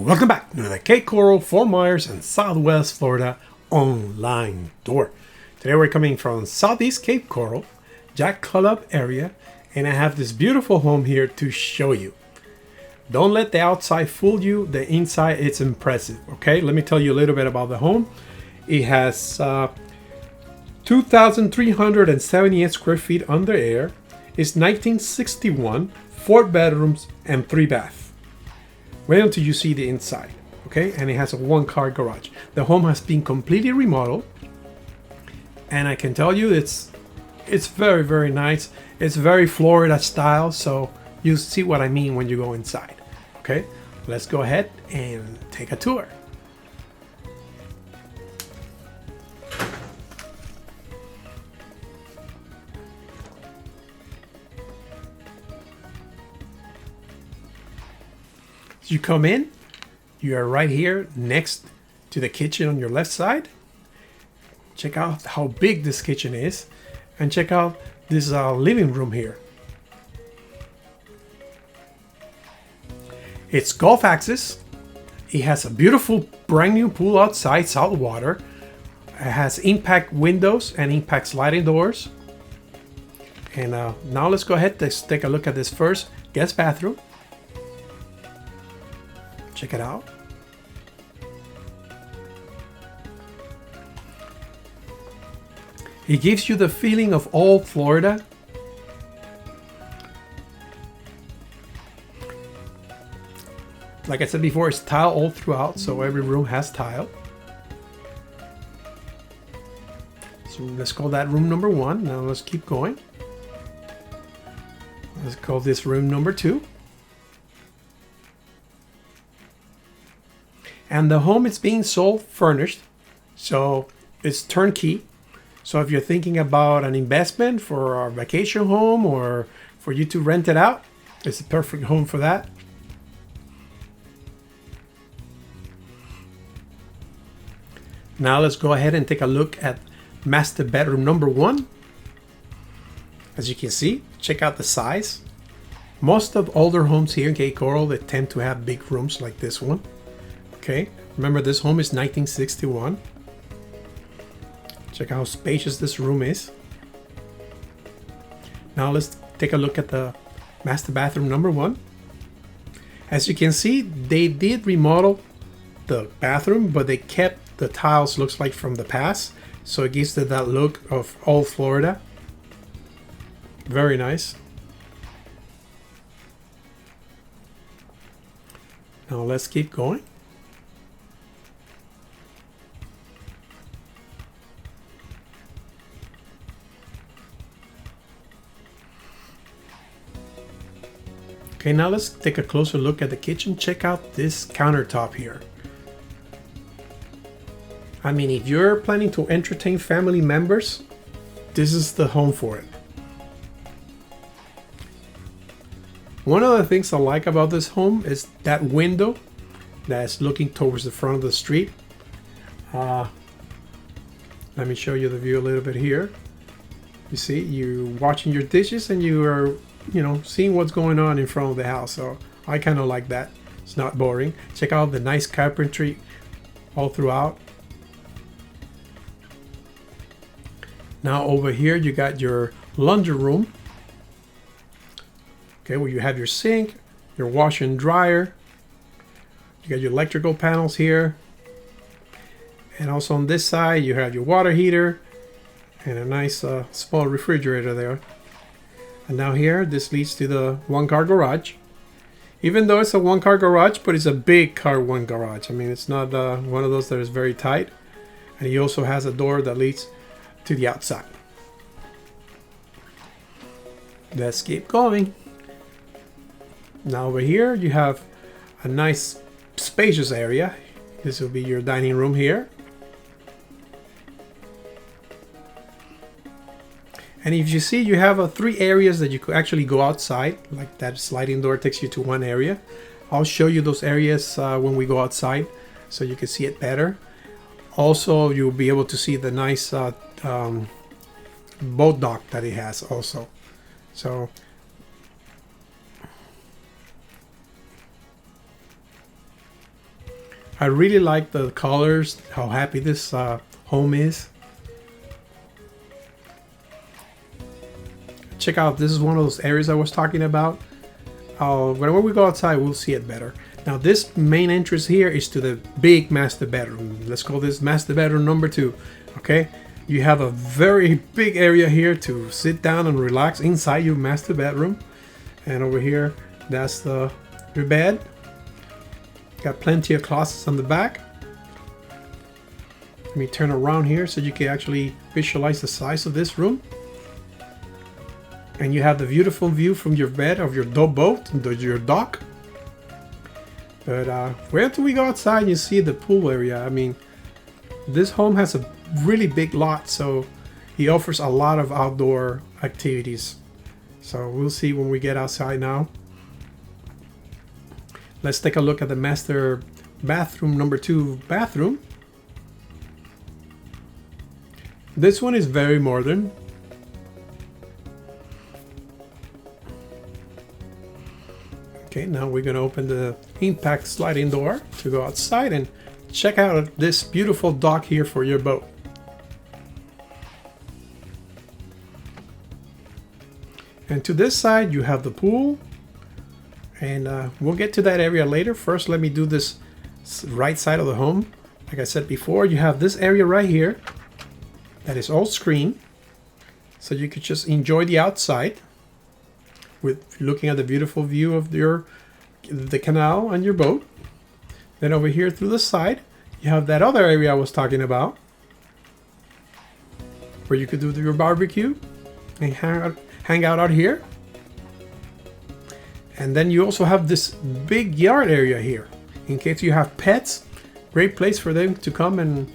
Welcome back to the Cape Coral, Fort Myers, and Southwest Florida online tour. Today we're coming from Southeast Cape Coral, Jack Club area, and I have this beautiful home here to show you. Don't let the outside fool you, the inside it's impressive, okay? Let me tell you a little bit about the home. It has 2,378 square feet under air. It's 1961, 4 bedrooms and 3 baths. Wait until you see the inside, okay? And it has a 1-car garage. The home has been completely remodeled, and I can tell you it's very, very nice. It's very Florida style, so you see what I mean when you go inside, okay? Let's go ahead and take a tour. You come in, you are right here next to the kitchen on your left side. Check out how big this kitchen is, and check out this living room here. It's Gulf Access. It has a beautiful brand new pool outside, salt water. It has impact windows and impact sliding doors. And now let's go ahead, let's take a look at this first guest bathroom. Check it out. It gives you the feeling of old Florida. Like I said before, it's tile all throughout, so every room has tile. So let's call that room number 1. Now let's keep going. Let's call this room number 2. And the home is being sold furnished, so it's turnkey. So if you're thinking about an investment for a vacation home or for you to rent it out, it's a perfect home for that. Now let's go ahead and take a look at master bedroom number 1. As you can see, check out the size. Most of older homes here in Cape Coral, they tend to have big rooms like this one. Okay, remember this home is 1961. Check out how spacious this room is. Now let's take a look at the master bathroom number 1. As you can see, they did remodel the bathroom, but they kept the tiles looks like from the past, so it gives it that look of old Florida. Very nice. Now let's keep going. Okay, now let's take a closer look at the kitchen. Check out this countertop here. I mean, if you're planning to entertain family members, this is the home for it. One of the things I like about this home is that window that's looking towards the front of the street. Let me show you the view a little bit here. You see, you're watching your dishes and you are seeing what's going on in front of the house. So I kind of like that. It's not boring. Check out the nice carpentry all throughout. Now over here you got your laundry room. Okay, where you have your sink, your washer and dryer. You got your electrical panels here. And also on this side you have your water heater and a nice small refrigerator there. And now here, this leads to the 1-car garage. Even though it's a 1-car garage, but it's a big car 1 garage. I mean, it's not one of those that is very tight. And he also has a door that leads to the outside. Let's keep going. Now over here, you have a nice spacious area. This will be your dining room here. And if you see, you have 3 areas that you could actually go outside. Like that sliding door takes you to one area. I'll show you those areas when we go outside so you can see it better. Also, you'll be able to see the nice boat dock that it has also. So I really like the colors, how happy this home is. Check out, this is one of those areas I was talking about. Whenever we go outside, we'll see it better. Now this main entrance here is to the big master bedroom. Let's call this master bedroom number 2. Okay, you have a very big area here to sit down and relax inside your master bedroom. And over here, that's your bed. Got plenty of closets on the back. Let me turn around here so you can actually visualize the size of this room. And you have the beautiful view from your bed of your boat, your dock. But where do we go outside and you see the pool area? I mean, this home has a really big lot, so he offers a lot of outdoor activities. So we'll see when we get outside now. Let's take a look at the master bathroom number 2 bathroom. This one is very modern. Okay, now we're going to open the impact sliding door to go outside and check out this beautiful dock here for your boat. And to this side you have the pool, and we'll get to that area later. First, let me do this right side of the home. Like I said before, you have this area right here that is all screen, so you could just enjoy the outside with looking at the beautiful view of the canal on your boat. Then over here through the side, you have that other area I was talking about, where you could do your barbecue and hang out here. And then you also have this big yard area here in case you have pets. Great place for them to come and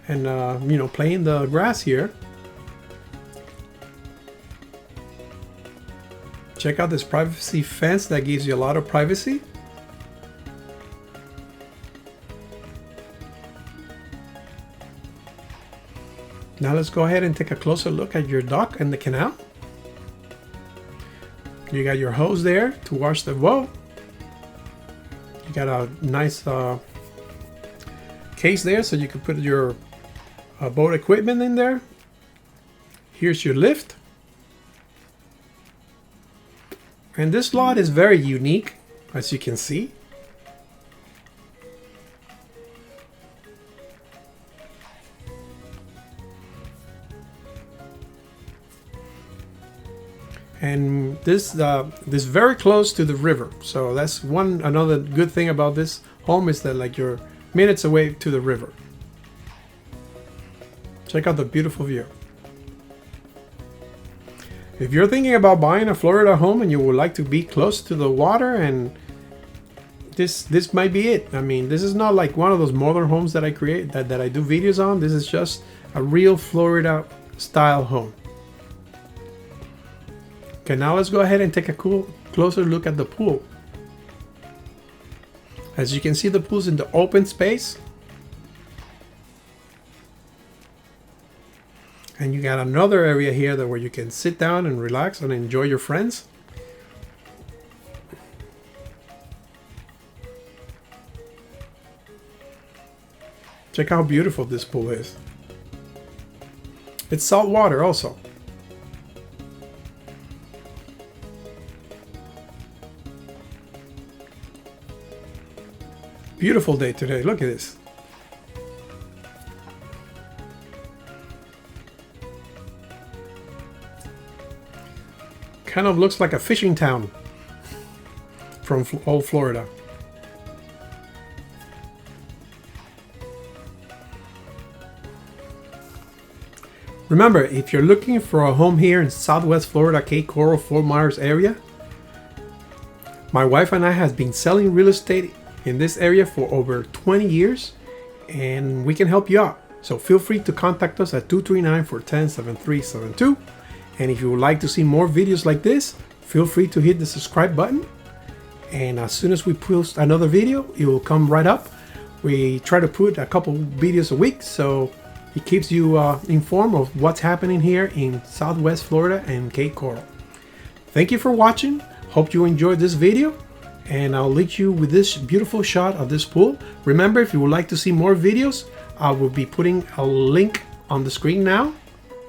you know, play in the grass here. Check out this privacy fence that gives you a lot of privacy. Now let's go ahead and take a closer look at your dock and the canal. You got your hose there to wash the boat. You got a nice case there so you can put your boat equipment in there. Here's your lift. And this lot is very unique, as you can see. And this is very close to the river, so that's another good thing about this home, is that like you're minutes away to the river. Check out the beautiful view. If you're thinking about buying a Florida home and you would like to be close to the water, and this might be it. I mean, this is not like one of those modern homes that I create that I do videos on. This is just a real Florida style home. Okay, now let's go ahead and take a closer look at the pool. As you can see, the pool's in the open space. And you got another area here where you can sit down and relax and enjoy your friends. Check how beautiful this pool is. It's salt water also. Beautiful day today. Look at this. Kind of looks like a fishing town from old Florida. Remember, if you're looking for a home here in Southwest Florida, Cape Coral, Fort Myers area, my wife and I have been selling real estate in this area for over 20 years, and we can help you out. So feel free to contact us at 239-410-7372. And if you would like to see more videos like this, feel free to hit the subscribe button. And as soon as we post another video, it will come right up. We try to put a couple videos a week, so it keeps you informed of what's happening here in Southwest Florida and Cape Coral. Thank you for watching. Hope you enjoyed this video. and I'll leave you with this beautiful shot of this pool. Remember, if you would like to see more videos, I will be putting a link on the screen now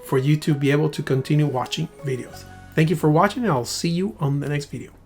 for you to be able to continue watching videos. Thank you for watching, and I'll see you on the next video.